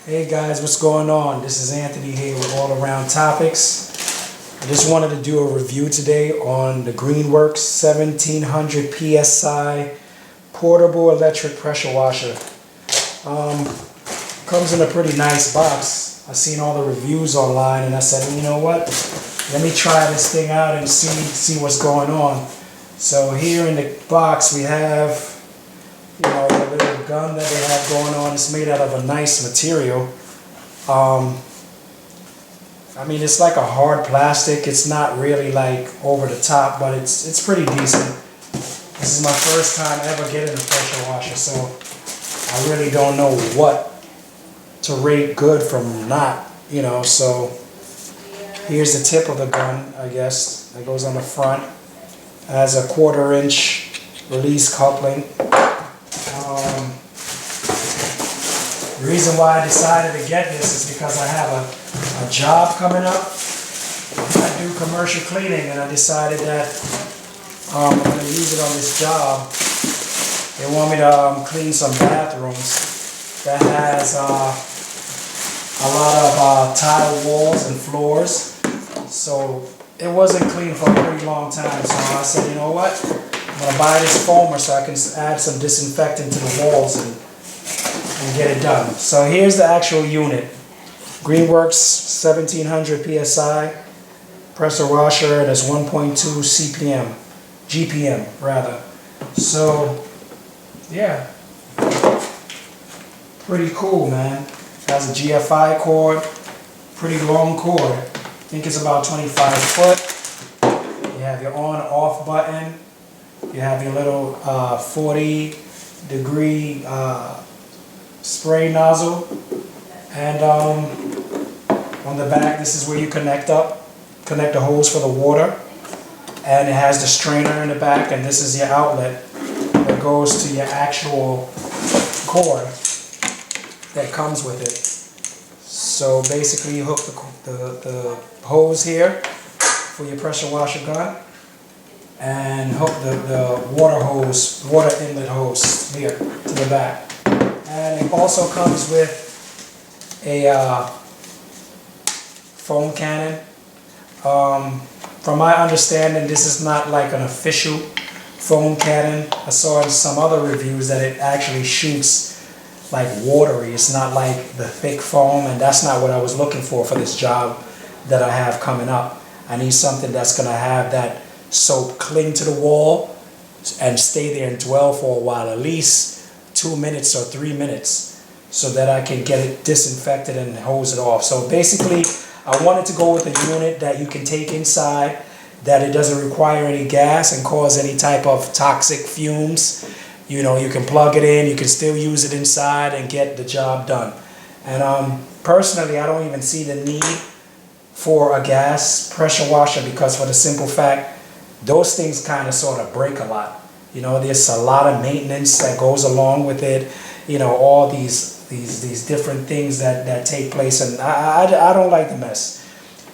Hey guys, what's going on? This is Anthony here with All Around Topics. I just wanted to do a review today on the greenworks 1700 PSI portable electric pressure washer. Comes in a pretty nice box. I've seen all the reviews online and I said, you know what? Let me try this thing out and see what's going on. So here in the box we have, you know, the little gun that they have going on. It's made out of a nice material. I mean, it's like a hard plastic. It's not really like over the top, but it's pretty decent. This is my first time ever getting a pressure washer, so I really don't know what to rate good from not, you know. So here's the tip of the gun, I guess, that goes on the front. It has a 1/4 inch release coupling. The reason why I decided to get this is because I have a job coming up. I do commercial cleaning and I decided that I'm going to use it on this job. They want me to clean some bathrooms that has a lot of tile walls and floors. So it wasn't clean for a pretty long time, so I said, you know what, I'm going to buy this foamer so I can add some disinfectant to the walls and get it done. So here's the actual unit. greenworks 1700 PSI pressure washer, and it's 1.2 GPM rather. So yeah, pretty cool, man. It has a GFI cord, pretty long cord. I think it's about 25 foot. You have your on-off button. You have your little 40-degree spray nozzle, and on the back, this is where you connect the hose for the water, and it has the strainer in the back, and this is your outlet that goes to your actual cord that comes with it. So basically you hook the hose here for your pressure washer gun, and hook the water inlet hose here to the back. And it also comes with a foam cannon. From my understanding, this is not like an official foam cannon. I saw in some other reviews that it actually shoots like watery. It's not like the thick foam, and that's not what I was looking for this job that I have coming up. I need something that's going to have that soap cling to the wall and stay there and dwell for a while, at least 2 minutes or 3 minutes, so that I can get it disinfected and hose it off. So basically, I wanted to go with a unit that you can take inside, that it doesn't require any gas and cause any type of toxic fumes. You know, you can plug it in, you can still use it inside and get the job done. And personally, I don't even see the need for a gas pressure washer, because for the simple fact, those things kind of sort of break a lot. You know, there's a lot of maintenance that goes along with it. You know, all these different things that take place, and I don't like the mess.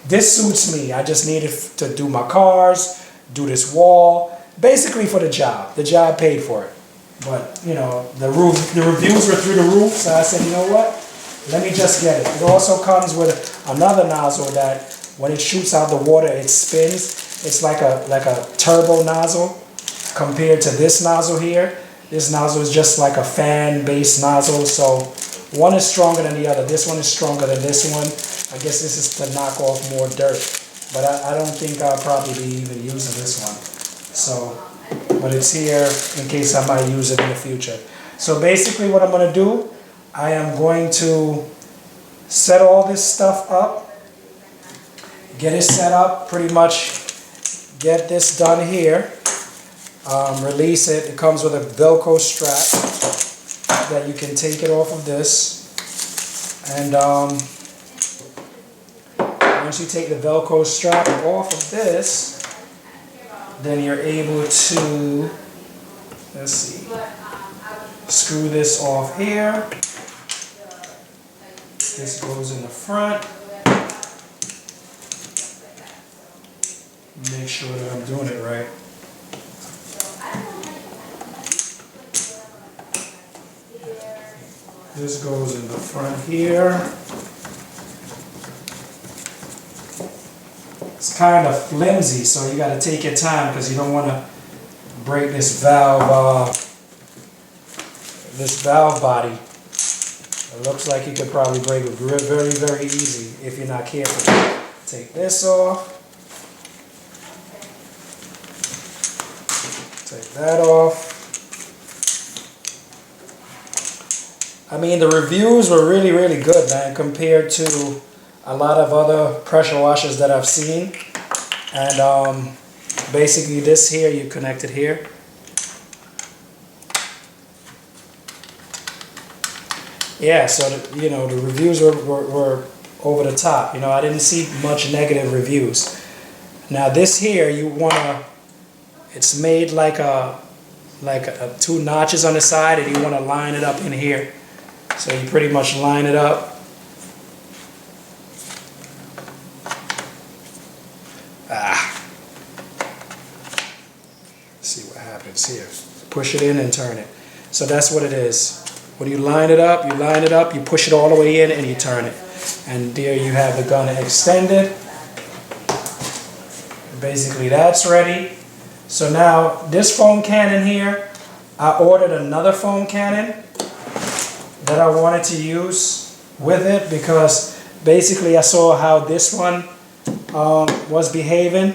This suits me. I just needed to do my cars, do this wall, basically for the job. The job paid for it. But, you know, the reviews were through the roof, so I said, you know what? Let me just get it. It also comes with another nozzle that when it shoots out the water, it spins. It's like a turbo nozzle. Compared to this nozzle here, this nozzle is just like a fan-based nozzle, so one is stronger than the other. This one is stronger than this one. I guess this is to knock off more dirt, but I don't think I'll probably be even using this one. So, but it's here in case I might use it in the future. So basically what I'm going to do, I am going to set all this stuff up, get it set up, pretty much get this done here. Release it. It comes with a Velcro strap that you can take it off of this, and once you take the Velcro strap off of this, then you're able to, let's see, screw this off here. This goes in the front. Make sure that I'm doing it right. This goes in the front here. It's kind of flimsy, so you got to take your time because you don't want to break this valve body. It looks like you could probably break it very, very easy if you're not careful. Take this off. Take that off. I mean, the reviews were really, really good, man, compared to a lot of other pressure washers that I've seen. And basically this here, you connect it here. Yeah, so the, you know, the reviews were over the top. You know, I didn't see much negative reviews. Now this here, you wanna, it's made like two notches on the side, and you wanna line it up in here. So you pretty much line it up. Let's see what happens here. Push it in and turn it. So that's what it is. When you line it up, you push it all the way in and you turn it. And there you have the gun extended. Basically that's ready. So now this foam cannon here, I ordered another foam cannon that I wanted to use with it because basically I saw how this one was behaving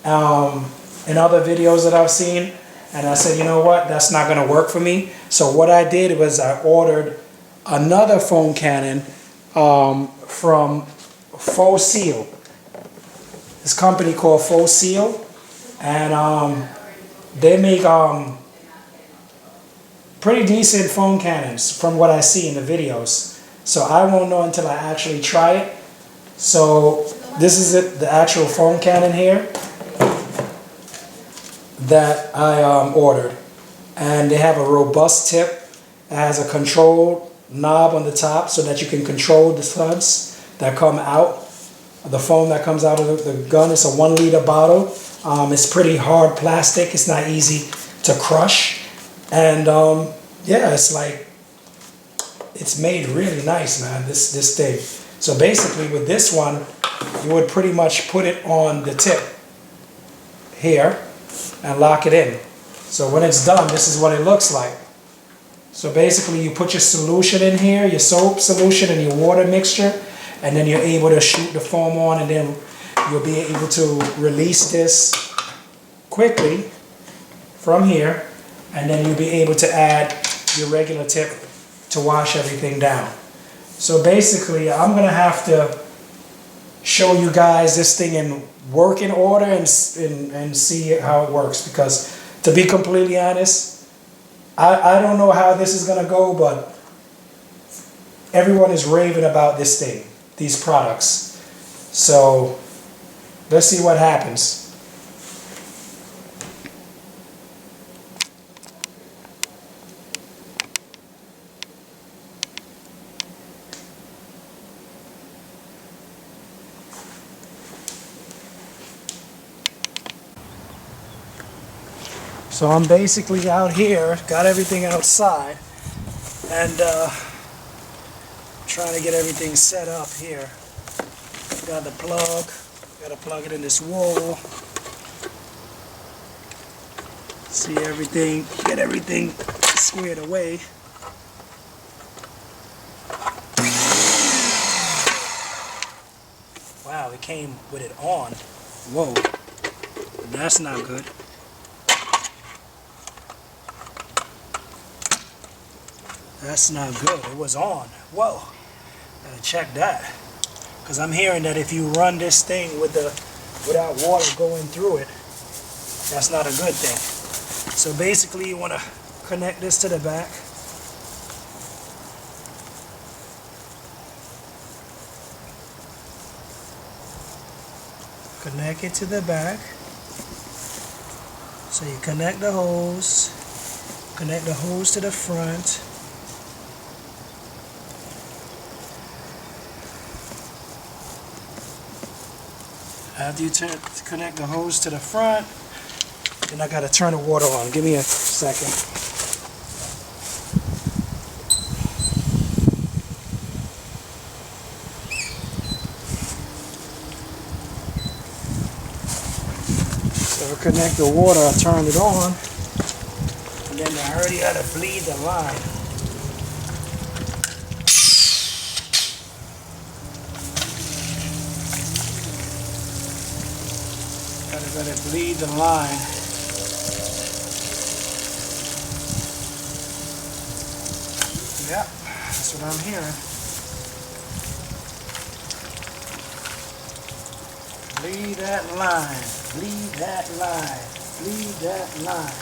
in other videos that I've seen, and I said, you know what, that's not going to work for me. So what I did was I ordered another foam cannon from Faux Seal. This company called Faux Seal, and they make pretty decent foam cannons from what I see in the videos. So I won't know until I actually try it. So this is it, the actual foam cannon here that I ordered. And they have a robust tip. It has a control knob on the top so that you can control the slugs that come out. The foam that comes out of the gun. It's a 1 liter bottle. It's pretty hard plastic. It's not easy to crush. And yeah, it's like, it's made really nice, man, this thing. So basically with this one, you would pretty much put it on the tip here and lock it in. So when it's done, this is what it looks like. So basically you put your solution in here, your soap solution and your water mixture, and then you're able to shoot the foam on, and then you'll be able to release this quickly from here, and then you'll be able to add your regular tip to wash everything down. So basically I'm gonna have to show you guys this thing in working order and see how it works, because to be completely honest, I don't know how this is gonna go, but everyone is raving about this thing, these products. So let's see what happens. So I'm basically out here, got everything outside, and trying to get everything set up here. Got the plug, got to plug it in this wall. See everything, get everything squared away. Wow, it came with it on. Whoa, that's not good. That's not good. It was on. Whoa. Gotta check that. Because I'm hearing that if you run this thing without water going through it, that's not a good thing. So basically you want to connect this to the back. Connect it to the back. So you connect the hose. Connect the hose to the front. After you connect the hose to the front, then I gotta turn the water on. Give me a second. connect the water, I turned it on, and then I already had to bleed the line. Gotta bleed the line. Yep, that's what I'm hearing. Bleed that line, bleed that line, bleed that line.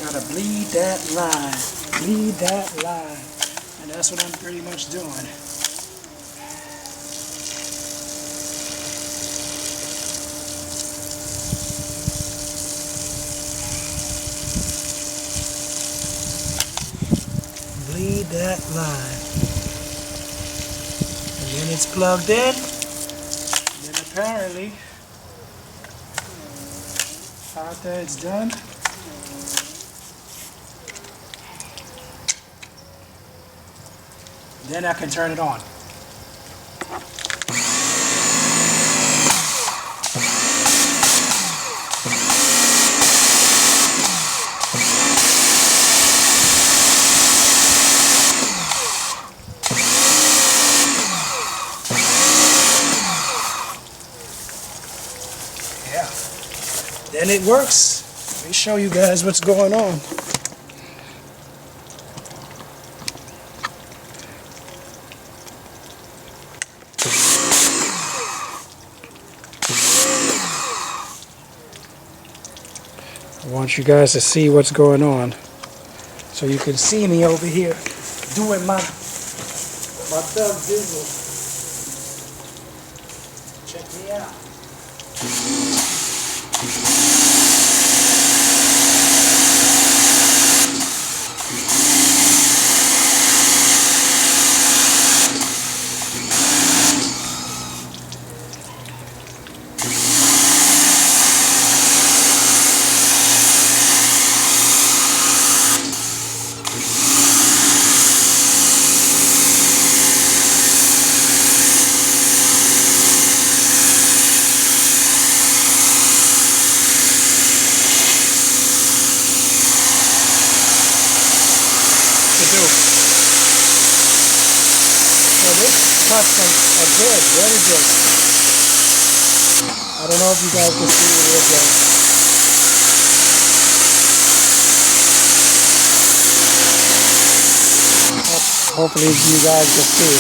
Gotta bleed that line, bleed that line. And that's what I'm pretty much doing. Bleed that line. And then it's plugged in. And then apparently, after it's done, then I can turn it on. Yeah. Then it works. Let me show you guys what's going on. I want you guys to see what's going on, so you can see me over here doing my thug dizzle. Check me out. So this cuts are good, really good. I don't know if you guys can see it real good. Hopefully you guys can see.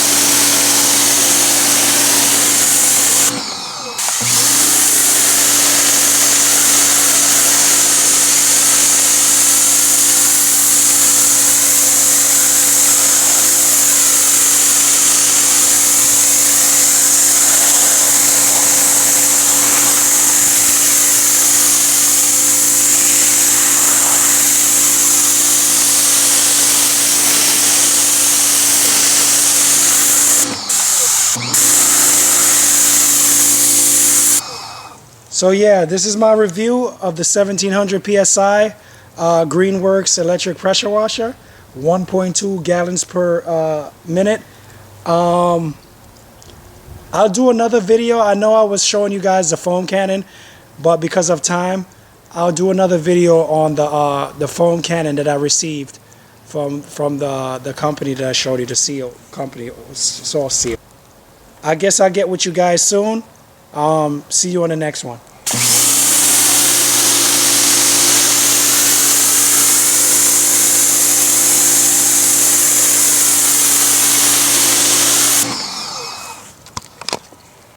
So yeah, this is my review of the 1700 PSI greenworks electric pressure washer, 1.2 gallons per minute. I'll do another video. I know I was showing you guys the foam cannon, but because of time, I'll do another video on the foam cannon that I received from the company that I showed you, the seal company, Source Seal. I guess I'll get with you guys soon. See you on the next one.